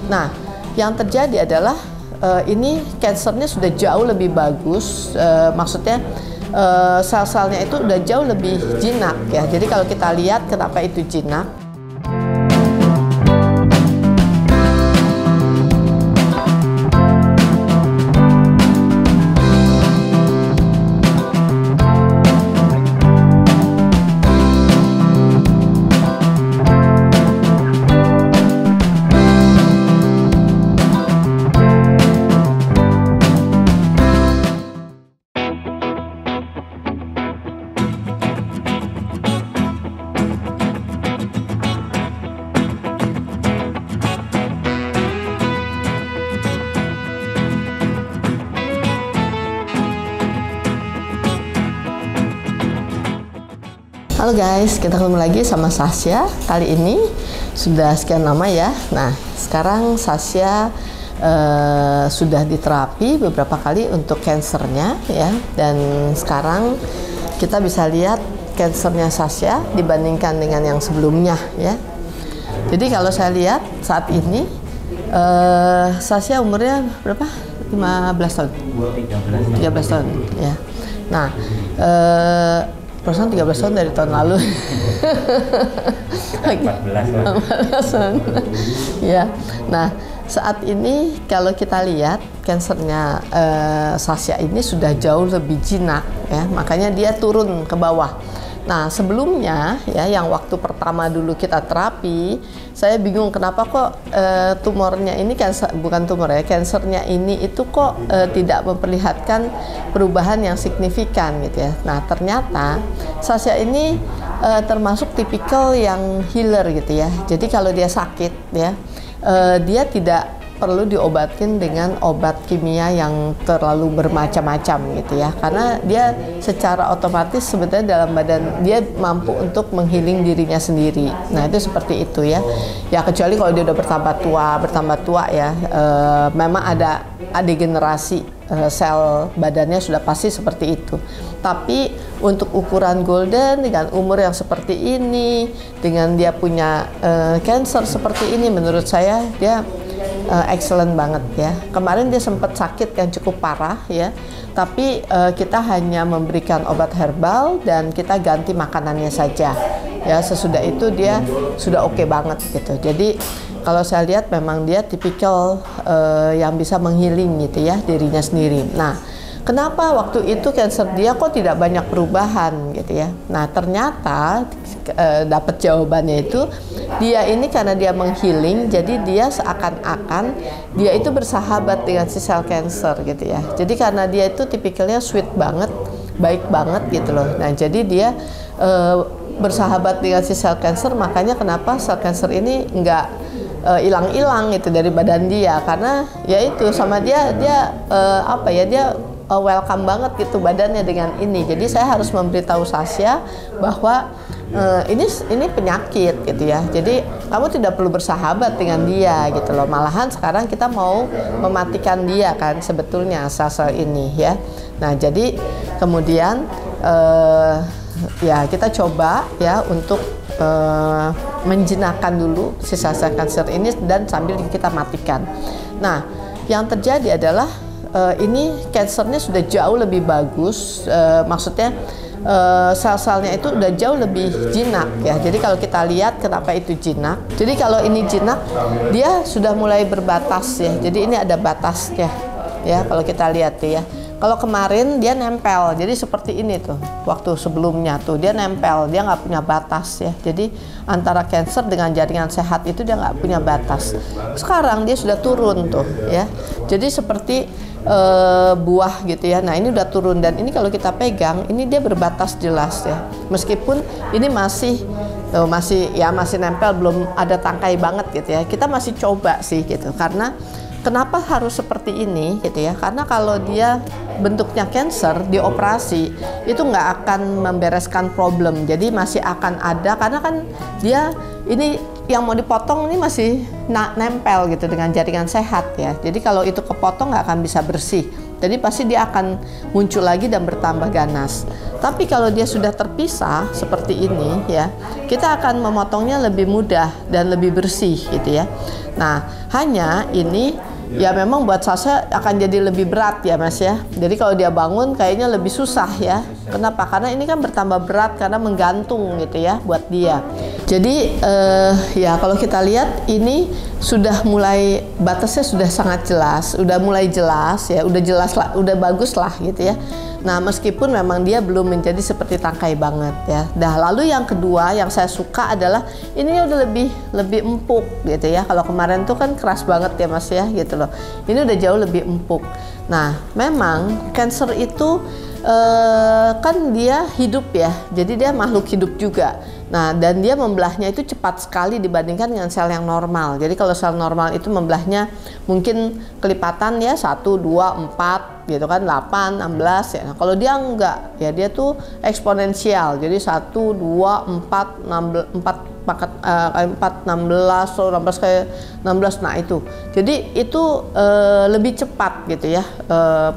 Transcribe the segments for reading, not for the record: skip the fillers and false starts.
Nah, yang terjadi adalah ini kansernya sudah jauh lebih bagus, maksudnya sel-selnya itu udah jauh lebih jinak ya. Jadi kalau kita lihat kenapa itu jinak. Halo guys, kita ketemu lagi sama Sasha. Kali ini sudah sekian lama ya. Nah, sekarang Sasha sudah diterapi beberapa kali untuk kansernya ya. Dan sekarang kita bisa lihat kansernya Sasha dibandingkan dengan yang sebelumnya ya. Jadi kalau saya lihat saat ini Sasha umurnya berapa? 15 tahun? 13 tahun ya. Nah, perasaan 13 tahun dari tahun lalu. 14 tahun. Ya. Nah, saat ini kalau kita lihat kansernya Sasha ini sudah jauh lebih jinak ya, makanya dia turun ke bawah. Nah, sebelumnya ya, yang waktu pertama dulu kita terapi, saya bingung kenapa kok tumornya ini bukan tumor ya, kansernya ini itu kok tidak memperlihatkan perubahan yang signifikan gitu ya. Nah, ternyata Sasha ini termasuk tipikal yang healer gitu ya. Jadi kalau dia sakit ya, dia tidak perlu diobatin dengan obat kimia yang terlalu bermacam-macam gitu ya, karena dia secara otomatis sebenarnya dalam badan dia mampu untuk menghealing dirinya sendiri. Nah, itu seperti itu ya. Ya kecuali kalau dia udah bertambah tua ya, memang ada degenerasi sel badannya sudah pasti seperti itu. Tapi untuk ukuran golden dengan umur yang seperti ini, dengan dia punya cancer seperti ini, menurut saya dia excellent banget ya. Kemarin dia sempat sakit yang cukup parah ya, tapi kita hanya memberikan obat herbal dan kita ganti makanannya saja ya. Sesudah itu dia sudah oke banget gitu. Jadi kalau saya lihat memang dia tipikal yang bisa menghealing gitu ya dirinya sendiri. Nah, kenapa waktu itu kanser dia kok tidak banyak perubahan gitu ya? Nah, ternyata dapat jawabannya itu dia ini karena dia menghealing, jadi dia seakan-akan dia itu bersahabat dengan si sel kanser gitu ya. Jadi karena dia itu tipikalnya sweet banget, baik banget gitu loh. Nah, jadi dia bersahabat dengan si sel kanser, makanya kenapa sel kanser ini nggak hilang-hilang gitu dari badan dia, karena ya itu sama dia apa ya, dia welcome banget gitu badannya dengan ini. Jadi saya harus memberitahu Sasha bahwa ini penyakit gitu ya. Jadi kamu tidak perlu bersahabat dengan dia gitu loh. Malahan sekarang kita mau mematikan dia kan sebetulnya sel-sel ini ya. Nah, jadi kemudian ya kita coba ya untuk menjinakkan dulu si sel kanser ini dan sambil kita matikan. Nah, yang terjadi adalah ini kansernya sudah jauh lebih bagus, maksudnya sel-selnya itu udah jauh lebih jinak ya. Jadi kalau kita lihat kenapa itu jinak. Jadi kalau ini jinak, dia sudah mulai berbatas ya. Jadi ini ada batasnya ya kalau kita lihat ya. Kalau kemarin dia nempel, jadi seperti ini tuh. Waktu sebelumnya tuh dia nempel, dia nggak punya batas ya. Jadi antara kanser dengan jaringan sehat itu dia nggak punya batas. Sekarang dia sudah turun tuh ya. Jadi seperti buah gitu ya. Nah, ini udah turun dan ini kalau kita pegang, ini dia berbatas jelas ya. Meskipun ini masih nempel, belum ada tangkai banget gitu ya. Kita masih coba sih gitu. Karena kenapa harus seperti ini gitu ya? Karena kalau dia bentuknya cancer dioperasi itu nggak akan membereskan problem. Jadi masih akan ada, karena kan dia ini yang mau dipotong ini masih nempel gitu dengan jaringan sehat ya. Jadi kalau itu kepotong nggak akan bisa bersih. Jadi pasti dia akan muncul lagi dan bertambah ganas. Tapi kalau dia sudah terpisah seperti ini ya, kita akan memotongnya lebih mudah dan lebih bersih gitu ya. Nah, hanya ini ya memang buat Sasha akan jadi lebih berat ya Mas ya. Jadi kalau dia bangun kayaknya lebih susah ya. Kenapa? Karena ini kan bertambah berat karena menggantung gitu ya buat dia. Jadi ya kalau kita lihat ini sudah mulai batasnya sudah sangat jelas, udah mulai jelas ya, udah jelas lah, udah bagus lah gitu ya. Nah meskipun memang dia belum menjadi seperti tangkai banget ya. Nah lalu yang kedua yang saya suka adalah ini udah lebih empuk gitu ya. Kalau kemarin tuh kan keras banget ya Mas ya gitu loh. Ini udah jauh lebih empuk. Nah memang cancer itu kan dia hidup ya, jadi dia makhluk hidup juga. Nah dan dia membelahnya itu cepat sekali dibandingkan dengan sel yang normal. Jadi kalau sel normal itu membelahnya mungkin kelipatan ya 1, 2, 4 gitu kan, 8, 16 ya. Nah kalau dia enggak ya, dia tuh eksponensial. Jadi 1, 2, 4, 16, 4 kali 4, 16, 16 kali 16, nah itu. Jadi itu lebih cepat gitu ya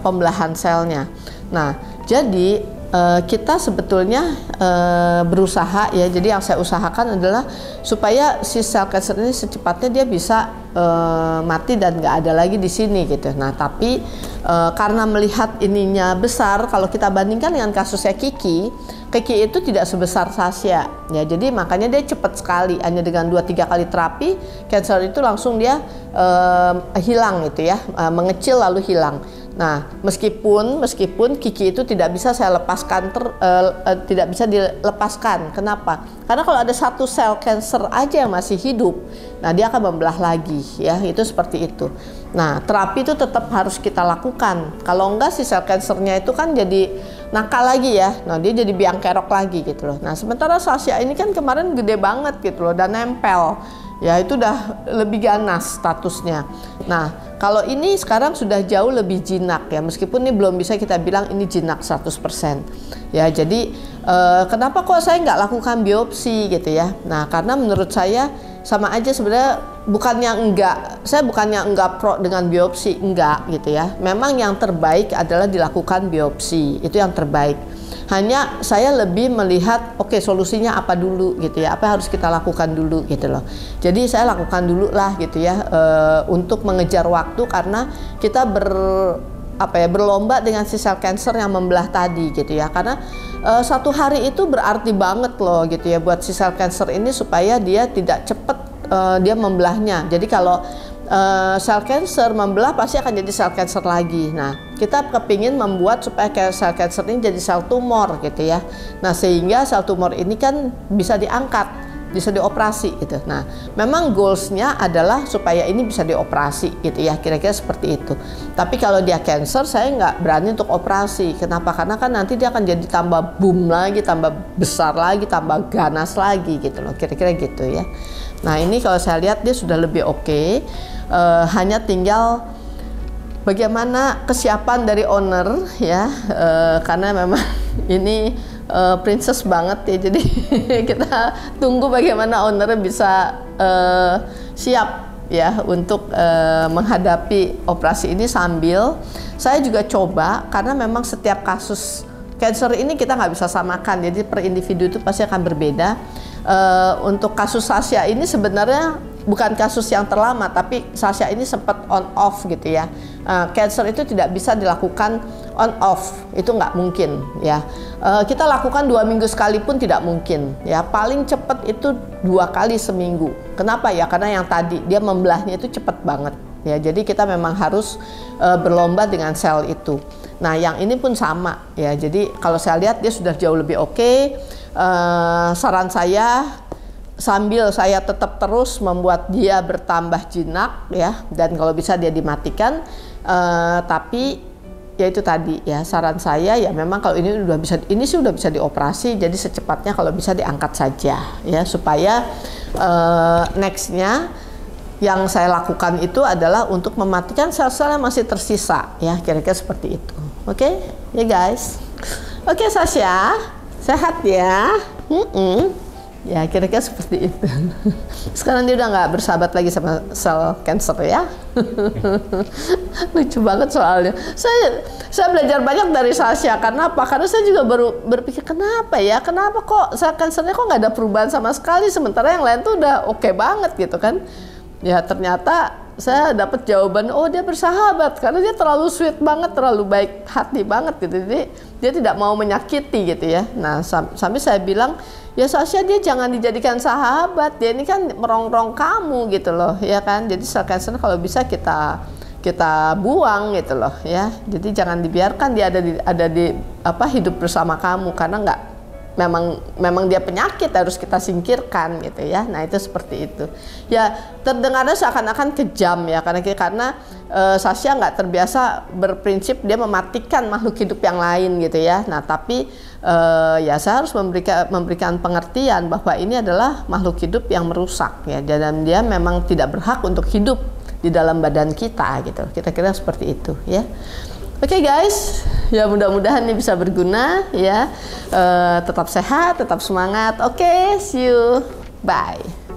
pembelahan selnya. Nah, jadi kita sebetulnya berusaha ya. Jadi yang saya usahakan adalah supaya si sel cancer ini secepatnya dia bisa mati dan nggak ada lagi di sini gitu. Nah, tapi karena melihat ininya besar, kalau kita bandingkan dengan kasusnya Kiki itu tidak sebesar Sasha ya. Jadi makanya dia cepat sekali, hanya dengan 2-3 kali terapi cancer itu langsung dia hilang gitu ya, mengecil lalu hilang. Nah, meskipun Kiki itu tidak bisa saya lepaskan, tidak bisa dilepaskan. Kenapa? Karena kalau ada satu sel cancer aja yang masih hidup, nah dia akan membelah lagi ya, itu seperti itu. Nah, terapi itu tetap harus kita lakukan. Kalau enggak si sel cancernya itu kan jadi nakal lagi ya. Nah, dia jadi biang kerok lagi gitu loh. Nah, sementara Sasha ini kan kemarin gede banget gitu loh dan nempel. Ya itu udah lebih ganas statusnya. Nah kalau ini sekarang sudah jauh lebih jinak ya, meskipun ini belum bisa kita bilang ini jinak 100%. Ya jadi kenapa kok saya nggak lakukan biopsi gitu ya. Nah karena menurut saya sama aja sebenarnya, saya bukannya enggak pro dengan biopsi, enggak gitu ya. Memang yang terbaik adalah dilakukan biopsi, itu yang terbaik. Hanya saya lebih melihat oke, solusinya apa dulu gitu ya, apa harus kita lakukan dulu gitu loh. Jadi saya lakukan dulu lah gitu ya, untuk mengejar waktu, karena kita berlomba dengan si sel cancer yang membelah tadi gitu ya. Karena satu hari itu berarti banget loh gitu ya buat si sel cancer ini, supaya dia tidak cepat dia membelahnya. Jadi kalau sel cancer membelah pasti akan jadi sel cancer lagi. Nah kita kepingin membuat supaya sel cancer ini jadi sel tumor gitu ya. Nah sehingga sel tumor ini kan bisa diangkat, bisa dioperasi gitu. Nah memang goalsnya adalah supaya ini bisa dioperasi gitu ya, kira-kira seperti itu. Tapi kalau dia cancer saya nggak berani untuk operasi. Kenapa? Karena kan nanti dia akan jadi tambah boom lagi, tambah besar lagi, tambah ganas lagi gitu loh, kira-kira gitu ya. Nah ini kalau saya lihat dia sudah lebih oke. Hanya tinggal bagaimana kesiapan dari owner ya, karena memang ini princess banget ya. Jadi kita tunggu bagaimana owner bisa siap ya untuk menghadapi operasi ini, sambil saya juga coba, karena memang setiap kasus cancer ini kita nggak bisa samakan, jadi per individu itu pasti akan berbeda. Untuk kasus Sasha ini sebenarnya bukan kasus yang terlama, tapi Sasha ini sempat on off gitu ya. Cancer itu tidak bisa dilakukan on off, itu nggak mungkin ya. Kita lakukan 2 minggu sekali pun tidak mungkin ya. Paling cepat itu 2 kali seminggu. Kenapa ya? Karena yang tadi dia membelahnya itu cepat banget ya. Jadi kita memang harus berlomba dengan sel itu. Nah yang ini pun sama ya. Jadi kalau saya lihat dia sudah jauh lebih oke. Saran saya, sambil saya tetap terus membuat dia bertambah jinak ya, dan kalau bisa dia dimatikan, tapi ya itu tadi ya, saran saya ya memang kalau ini sudah bisa dioperasi, jadi secepatnya kalau bisa diangkat saja ya, supaya nextnya yang saya lakukan itu adalah untuk mematikan sel-sel yang masih tersisa ya, kira-kira seperti itu. Oke ya guys. Oke Sasha, sehat ya. Ya kira-kira seperti itu. Sekarang dia udah nggak bersahabat lagi sama sel cancer ya. Lucu banget soalnya. Saya belajar banyak dari Sasha. Karena apa? Karena saya juga baru berpikir kenapa kok sel cancernya kok nggak ada perubahan sama sekali, sementara yang lain tuh udah oke banget gitu kan. Ya ternyata saya dapat jawaban, oh dia bersahabat karena dia terlalu sweet banget, terlalu baik hati banget gitu. Jadi dia tidak mau menyakiti gitu ya. Nah sampai saya bilang, ya Sasha dia jangan dijadikan sahabat, dia ini kan merongrong kamu gitu loh ya kan. Jadi sel cancer kalau bisa kita buang gitu loh ya. Jadi jangan dibiarkan dia ada di hidup bersama kamu, karena memang dia penyakit, harus kita singkirkan gitu ya. Nah itu seperti itu ya, terdengarnya seakan-akan kejam ya, karena Sasha nggak terbiasa berprinsip dia mematikan makhluk hidup yang lain gitu ya. Nah tapi ya saya harus memberikan pengertian bahwa ini adalah makhluk hidup yang merusak ya, dan dia memang tidak berhak untuk hidup di dalam badan kita gitu, kira-kira seperti itu ya. Oke guys, ya mudah-mudahan ini bisa berguna ya. Tetap sehat, tetap semangat. Oke, see you, bye.